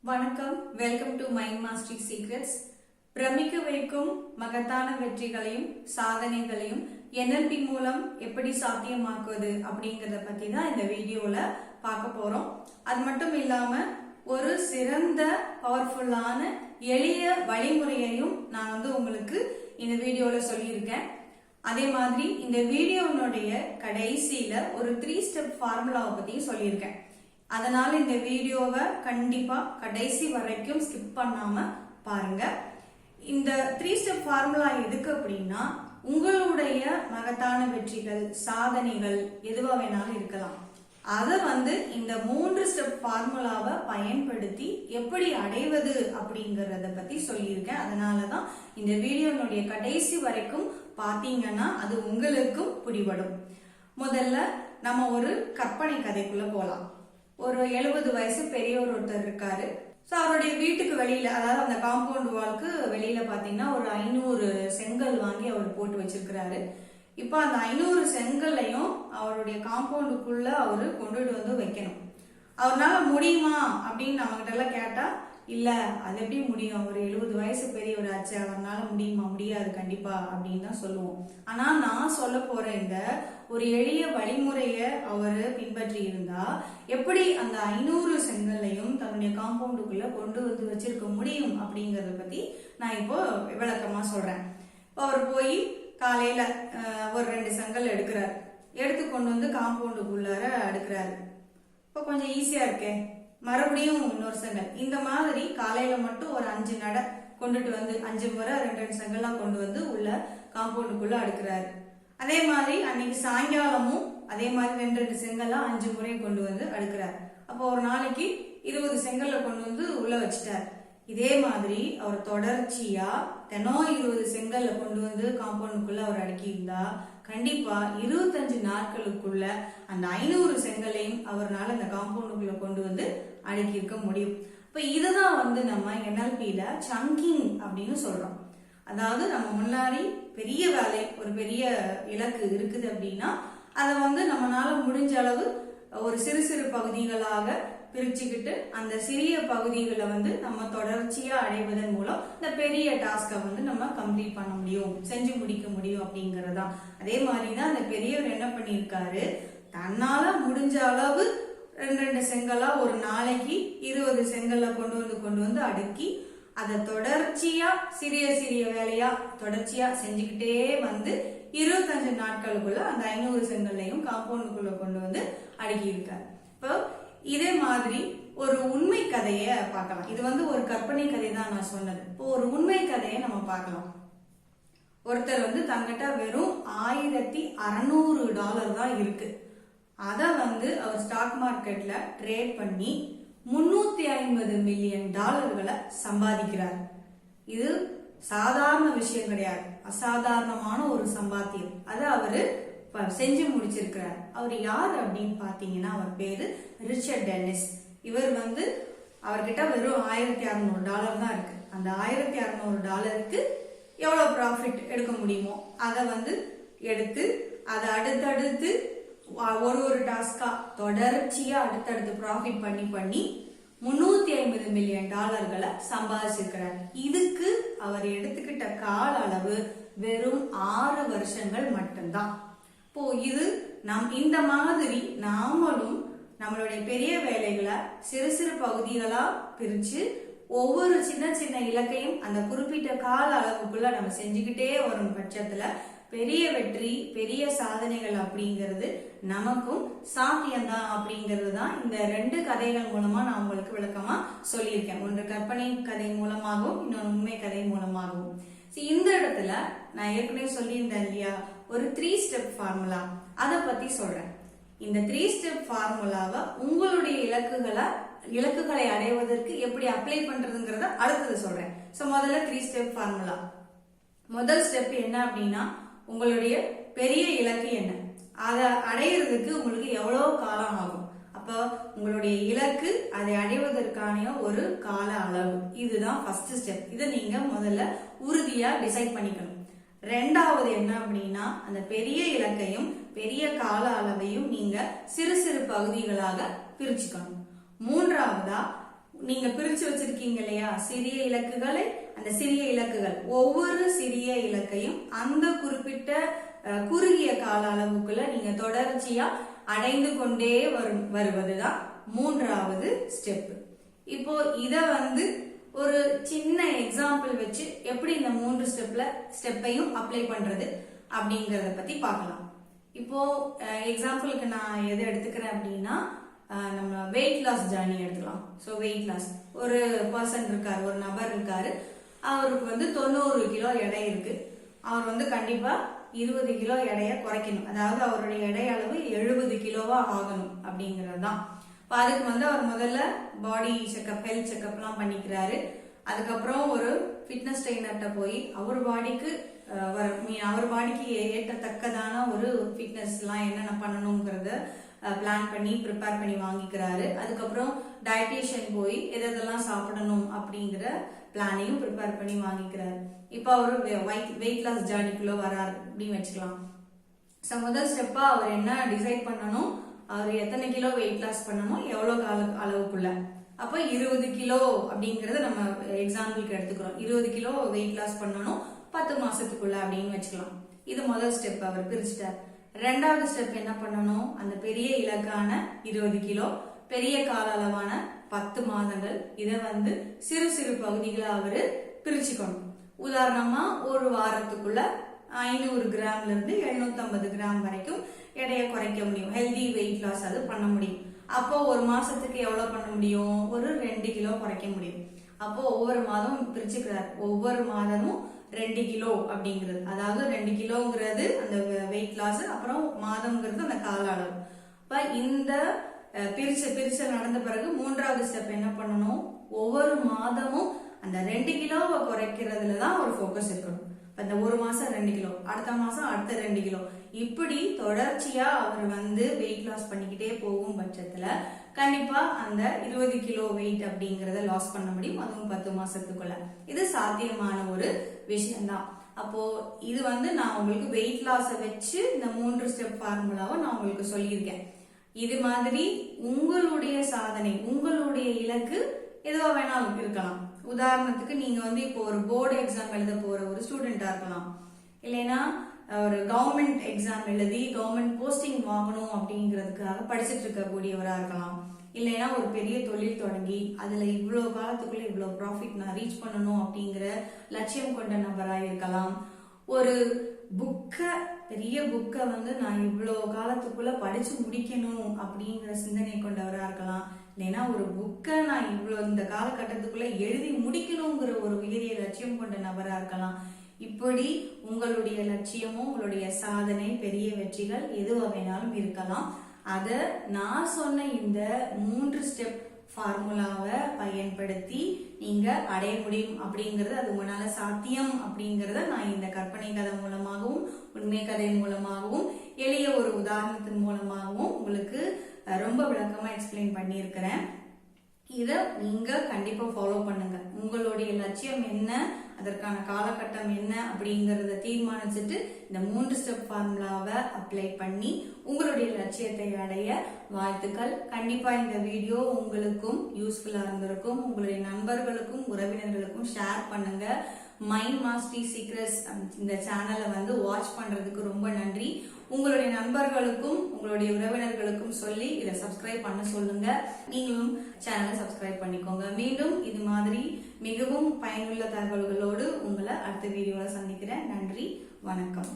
வணக்கம், welcome to mind mastery secrets. பிரமிக்க வைக்கும் மகத்தான வெற்றிகளையும் சாதனைகளையும் NLP மூலம் எப்படி சாத்தியமாக்குவது அப்படிங்கறத பத்தி தான் இந்த வீடியோல பார்க்க போறோம். அது மட்டும் இல்லாம ஒரு சிறந்த பவர்ஃபுல்லான எளிய வழிமுறையையும் நான் உங்களுக்கு இந்த வீடியோல சொல்லியிருக்கேன். அதே மாதிரி இந்த வீடியோனுடைய கடைசியில ஒரு 3 ஸ்டெப் ஃபார்முலாவை பத்தியும் சொல்லியிருக்கேன். அதனால இந்த வீடியோவை கண்டிப்பா கடைசி வரைக்கும் ஸ்கிப் பண்ணாம பாருங்க. இந்த 3 ஸ்டெப் ஃபார்முலா எதுக்கு அப்படின்னா, உங்களுடைய மகத்தான வெற்றிகள் சாதனைகள் எதுவா வேணாலும் இருக்கலாம். அதை இந்த 3 ஸ்டெப் ஃபார்முலாவை பயன்படுத்தி எப்படி அடைவது அப்படிங்கறத பத்தி சொல்லியிருக்கேன். அதனாலதான் இந்த வீடியோனுடைய கடைசி வரைக்கும் பாத்தீங்கன்னா அது உங்களுக்கும் பிடிபடும். முதல்ல நம்ம ஒரு கற்பனை கதைக்குள்ள போலாம். ஒரு 70 வயசு பெரியவர் ஒருத்தர் இருக்காரு. அவருடைய வீட்டுக்கு வெளியில, அதாவது அந்த காம்பவுண்ட் வால்க்கு வெளியில பாத்தீங்கன்னா ஒரு 500 செங்கல் வாங்கி அவர் போட்டு வச்சிருக்கிறாரு. இப்ப அந்த 500 செங்கல்லையும் அவருடைய காம்பவுண்டுக்குள்ள அவரு கொண்டுட்டு வைக்கணும். அவரால முடியுமா அப்படின்னு நம்ம கிட்ட எல்லாம் கேட்டா, இல்ல அது எப்படி முடியும், ஒரு 70 வயசு பெரியவர் ஆச்சு, அவரால முடியுமா, முடியாது கண்டிப்பா அப்படின்னு தான் சொல்லுவோம். ஆனா நான் சொல்ல போற இந்த ஒரு எளிய வழிமுறைய அவரு பின்பற்றி இருந்தா எப்படி அந்த 500 செங்கல்லையும் தன்னுடைய காம்பவுண்டுக்குள்ள கொண்டு வச்சிருக்க முடியும் அப்படிங்கறத பத்தி நான் இப்போ விளக்கமா சொல்றேன். அவர் போய் காலையில ஒரு 2 செங்கல் எடுக்கிறாரு. எடுத்து கொண்டு காம்பவுண்டுக்குள்ளார அடுக்கிறாரு. இப்ப கொஞ்சம் ஈஸியா இருக்கே, மறுபடியும் இன்னொரு செங்கல். இந்த மாதிரி காலையில மட்டும் ஒரு 5 நடை கொண்டுட்டு 5 முறை 2 செங்கல்லாம் கொண்டு உள்ள காம்பவுண்டுக்குள்ள அடுக்கிறாரு. அதே மாதிரி அன்னைக்கு சாயங்காலமும் அதே மாதிரி 2 செங்கல்லாம் 5 முறை கொண்டு அடுக்கிறார். அப்போ ஒரு நாளைக்கு 20 செங்கல்ல கொண்டு உள்ள வச்சுட்டார். இதே மாதிரி அவர் தொடர்ச்சியா தினம் 20 செங்கல்ல கொண்டு காம்பவுண்டுக்குள்ள அவர் அடுக்கி இருந்தா கண்டிப்பா 25 நாட்களுக்குள்ள அந்த 500 செங்கலையும் அவரால் அந்த காம்பவுண்டுக்குள்ள கொண்டு அடுக்கி இருக்க முடியும். இப்ப இதுதான் நம்ம NLPல சங்கிங் அப்படின்னு சொல்றோம். அதாவது நம்ம முன்னாடி பெரிய வேலை, ஒரு பெரிய இலக்கு இருக்குது அப்படின்னா அதை நம்மளால முடிஞ்ச அளவு ஒரு சிறு சிறு பகுதிகளாக பிரிச்சுக்கிட்டு அந்த சிறிய பகுதிகளை நம்ம தொடர்ச்சியா அடைவதன் மூலம் இந்த பெரிய டாஸ்கை நம்ம கம்ப்ளீட் பண்ண முடியும், செஞ்சு முடிக்க முடியும் அப்படிங்கறதா. அதே மாதிரிதான் அந்த பெரியவர் என்ன பண்ணிருக்காரு, தன்னால முடிஞ்ச அளவு 2 செங்கலா ஒரு நாளைக்கு 20 செங்கல்ல கொண்டு அடுக்கி அதை தொடர்ச்சியா சிறிய சிறிய வேலையா தொடர்ச்சியா செஞ்சுக்கிட்டே 25 நாட்களுக்குள்ள அந்த 500 செங்கல்லையும் காம்பவுண்டுக்குள்ள கொண்டு அடுக்கி இருக்காரு. இப்போ இதே மாதிரி ஒரு உண்மை கதைய பார்க்கலாம். இது ஒரு கற்பனை கதை தான் நான் சொன்னது. இப்போ ஒரு உண்மை கதையை நம்ம பார்க்கலாம். ஒருத்தர் தங்கிட்ட வெறும் $1600 தான் இருக்கு. அத அவர் ஸ்டாக் மார்க்கெட்ல ட்ரேட் பண்ணி $350 மில்லியன் சம்பாதிக்கிறார். இது சாதாரண விஷயம் கிடையாது, அசாதாரணமான ஒரு சம்பாத்தியம். அதை அவரு செஞ்சு முடிச்சிருக்கிறார். அவர் யார் அப்படின்னு பாத்தீங்கன்னா, அவர் பேரு ரிச்சர்ட் டென்னிஸ். இவர் அவர்கிட்ட வெறும் $1600 தான் இருக்கு. அந்த $1600க்கு எவ்வளவு ப்ராஃபிட் எடுக்க முடியுமோ அதை எடுத்து அதை அடுத்தடுத்து ஒரு டாஸ்கா தொடர்ச்சியா அடுத்தடுத்து ப்ராஃபிட் பண்ணி $350 மில்லியன் சம்பாதிச்சிருக்கிறார். இதுக்கு அவர் எடுத்துக்கிட்ட கால அளவு வெறும் 6 வருஷங்கள் மட்டும்தான். இப்போ இது இந்த மாதிரி நாமளும் நம்மளுடைய பெரிய வேலைகளை சிறு சிறு பகுதிகளா பிரிச்சு ஒவ்வொரு சின்ன சின்ன இலக்கையும் அந்த குறிப்பிட்ட கால அளவுக்குள்ள நம்ம செஞ்சுக்கிட்டே வரும் பட்சத்துல பெரிய வெற்றி, பெரிய சாதனைகள் அப்படிங்கிறது நமக்கும் சாத்தியம்தான் அப்படிங்கிறது தான் இந்த 2 கதைகள் மூலமா நான் உங்களுக்கு விளக்கமா சொல்லியிருக்கேன். ஒன்று கற்பனை கதை மூலமாகவும் இன்னொன்று உண்மை கதை மூலமாகவும். இந்த இடத்துல நான் ஏற்கனவே சொல்லியிருந்தேன் இல்லையா, ஒரு 3 ஸ்டெப் ஃபார்முலா, அதை பத்தி சொல்றேன். இந்த 3 ஸ்டெப் ஃபார்முலாவை உங்களுடைய இலக்குகளை அடைவதற்கு எப்படி அப்ளை பண்றதுங்கிறத அடுத்தது சொல்றேன். முதல்ல 3 ஸ்டெப் ஃபார்முலா. முதல் ஸ்டெப் என்ன அப்படின்னா, உங்களுடைய பெரிய இலக்கு என்ன, அதை அடையிறதுக்கு உங்களுக்கு எவ்வளவு காலம் ஆகும். அப்ப உங்களுடைய இலக்கு அதை அடைவதற்கான ஒரு கால அளவு, இதுதான் ஃபர்ஸ்ட் ஸ்டெப். இதை நீங்க முதல்ல உறுதியா டிசைட் பண்ணிக்கணும். ரெண்டாவது என்ன அப்படின்னா, அந்த பெரிய இலக்கையும் பெரிய கால அளவையும் நீங்க சிறு சிறு பகுதிகளாக பிரிச்சுக்கணும். மூன்றாவதா நீங்க பிரிச்சு வச்சிருக்கீங்க இல்லையா சிறிய இலக்குகளை, அந்த சிறிய இலக்குகள் ஒவ்வொரு சிறிய இலக்கையும் அந்த குறிப்பிட்ட குறுகிய கால அளவுக்குள்ள நீங்க தொடர்ச்சியா அடைந்து கொண்டே வருவதுதான் மூன்றாவது ஸ்டெப். இப்போ இத ஒரு சின்ன எக்ஸாம்பிள் வச்சு எப்படி இந்த 3 ஸ்டெப்பையும் அப்ளை பண்றது அப்படிங்கறத பத்தி பார்க்கலாம். இப்போ எக்ஸாம்பிளுக்கு நான் எது எடுத்துக்கிறேன் அப்படின்னா நம்ம வெயிட் லாஸ் ஜர்னி எடுத்துக்கலாம். ஸோ வெயிட் லாஸ் ஒரு பர்சன் இருக்காரு, ஒரு நபர் இருக்காரு, அவருக்கு 90 கிலோ எடை இருக்கு. அவர் கண்டிப்பா 20 கிலோ எடையை குறைக்கணும், அதாவது அவருடைய எடை அளவு 70 கிலோவா ஆகணும் அப்படிங்கிறது தான். அதுக்கு அவர் முதல்ல பாடி செக்அப், ஹெல்த் செக்அப் எல்லாம் பண்ணிக்கிறாரு. அதுக்கப்புறம் ஒரு ஃபிட்னஸ் ட்ரெயினர்கிட்ட போய் அவர் பாடிக்கு ஏற்றத்தக்கதான ஒரு ஃபிட்னஸ் எல்லாம் என்னென்ன பண்ணணுங்கிறத பிளான் பண்ணி ப்ரிப்பேர் பண்ணி வாங்கிக்கிறாரு. அதுக்கப்புறம் டயட்டீஷியன் போய் எதெல்லாம் சாப்பிடணும் அப்படிங்கிற பிளானையும் ப்ரிப்பேர் பண்ணி வாங்கிக்கிறாரு. இப்போ அவரு வெயிட் லாஸ் ஜர்னிக்குள்ள வராரு அப்படின்னு வச்சுக்கலாம். ஸோ முதல் ஸ்டெப்பா அவர் என்ன டிசைட் பண்ணணும், அவர் எத்தனை கிலோ வெயிட் லாஸ் பண்ணணும், எவ்வளவு கால அளவுக்குள்ள. அப்ப 20 கிலோ அப்படிங்கறத நம்ம எக்ஸாம்பிளுக்கு எடுத்துக்கிறோம். 20 கிலோ வெயிட் லாஸ் பண்ணணும் 10 மாசத்துக்குள்ள அப்படின்னு வச்சுக்கலாம். இது முதல் ஸ்டெப் அவர் பிரிச்சுட்டார். ரெண்டாவது ஸ்டெப் என்ன பண்ணணும், அந்த பெரிய இலக்கான 20 கிலோ, பெரிய கால அளவான 10 மாதங்கள், இதை சிறு சிறு பகுதிகளை அவரு பிரிச்சுக்கணும். உதாரணமா ஒரு வாரத்துக்குள்ள 500 கிராம்ல இருந்து 750 கிராம் வரைக்கும் எடையை குறைக்க முடியும். ஹெல்தி வெயிட் லாஸ் அது பண்ண முடியும். அப்போ ஒரு மாசத்துக்கு எவ்வளவு பண்ண முடியும், ஒரு 2 கிலோ குறைக்க முடியும். அப்போ ஒவ்வொரு மாதமும் பிரிச்சுக்கிறார். ஒவ்வொரு மாதமும் 2 கிலோ அப்படிங்கிறது, அதாவது 2 கிலோங்கிறது அந்த வெயிட் லாஸ், அப்புறம் மாதம்ங்கிறது அந்த கால அளவு. இப்ப இந்த பிரிச்சல் நடந்த பிறகு மூன்றாவது ஸ்டெப் என்ன பண்ணணும், ஒவ்வொரு மாதமும் அந்த 2 கிலோவை குறைக்கிறதுலதான் ஒரு போக்கஸ் இருக்கணும். இந்த ஒரு மாசம் 2 கிலோ, அடுத்த மாசம் அடுத்த 2 கிலோ, இப்படி தொடர்ச்சியா அவர் வெயிட் லாஸ் பண்ணிக்கிட்டே போகும் பட்சத்துல கண்டிப்பா அந்த 20 கிலோ வெயிட் அப்படிங்கறத லாஸ் பண்ண முடியும், அதுவும் 10 மாசத்துக்குள்ள. இது சாத்தியமான ஒரு விஷயம்தான். அப்போ இது நான் உங்களுக்கு வெயிட் லாஸ வச்சு இந்த 3 ஸ்டெப் ஃபார்முலாவை நான் உங்களுக்கு சொல்லியிருக்கேன். இது மாதிரி உங்களுடைய சாதனை, உங்களுடைய இலக்கு எதுவா வேணாலும் இருக்கலாம். உதாரணத்துக்கு நீங்க இப்போ ஒரு போர்டு எக்ஸாம் எழுத போற ஒரு ஸ்டூடெண்டா இருக்கலாம், இல்லைன்னா ஒரு கவர்மெண்ட் எக்ஸாம் எழுதி கவர்மெண்ட் போஸ்டிங் வாங்கணும் அப்படிங்கிறதுக்காக படிச்சுட்டு இருக்கக்கூடியவரா இருக்கலாம், இல்லைன்னா ஒரு பெரிய தொழில் தொடங்கி அதுல இவ்வளவு காலத்துக்குள்ள இவ்வளவு ப்ராஃபிட் நான் ரீச் பண்ணணும் அப்படிங்கிற லட்சியம் கொண்ட நபரா இருக்கலாம், ஒரு பெரிய புக்கை நான் இவ்வளவு காலத்துக்குள்ள படிச்சு முடிக்கணும் அப்படிங்கிற சிந்தனை கொண்டவரா இருக்கலாம், இல்லைன்னா ஒரு புக்கை நான் இவ்வளவு இந்த காலகட்டத்துக்குள்ள எழுதி முடிக்கணுங்கிற ஒரு உயரிய லட்சியம் கொண்ட நபரா இருக்கலாம். இப்படி உங்களுடைய லட்சியமும் உங்களுடைய சாதனை, பெரிய வெற்றிகள் எதுவா வேணாலும் இருக்கலாம். அத நான் சொன்ன இந்த 3 ஸ்டெப் ஃபார்முலாவை பயன்படுத்தி நீங்க அடைய முடியும் அப்படிங்கறது, அது உங்களால சாத்தியம் அப்படிங்கறத நான் இந்த கற்பனை கதை மூலமாகவும் உண்மை கதை மூலமாகவும் எளிய ஒரு உதாரணத்தின் மூலமாகவும் உங்களுக்கு ரொம்ப விளக்கமா எக்ஸ்பிளைன் பண்ணியிருக்கிறேன். இத நீங்க கண்டிப்பா ஃபாலோ பண்ணுங்க. உங்களுடைய லட்சியம் என்ன, அதற்கான காலகட்டம் என்ன அப்படிங்கறத தீர்மானிச்சுட்டு இந்த 3 ஸ்டெப் ஃபார்முலாவை அப்ளை பண்ணி உங்களுடைய லட்சியத்தை அடைய வாழ்த்துக்கள். கண்டிப்பா இந்த வீடியோ உங்களுக்கும் யூஸ்ஃபுல்லா இருந்திருக்கும். உங்களுடைய நண்பர்களுக்கும் உறவினர்களுக்கும் ஷேர் பண்ணுங்க. மைண்ட் மாஸ்டரி சீக்ரெட்ஸ் இந்த சேனலை வாட்ச் பண்றதுக்கு ரொம்ப நன்றி. உங்களுடைய நண்பர்களுக்கும் உங்களுடைய உறவினர்களுக்கும் சொல்லி இதை சப்ஸ்கிரைப் பண்ண சொல்லுங்க. நீங்களும் சேனலை சப்ஸ்கிரைப் பண்ணிக்கோங்க. மீண்டும் இது மாதிரி மிகவும் பயனுள்ள தகவல்களோடு உங்களை அடுத்த வீடியோல சந்திக்கிறேன். நன்றி, வணக்கம்.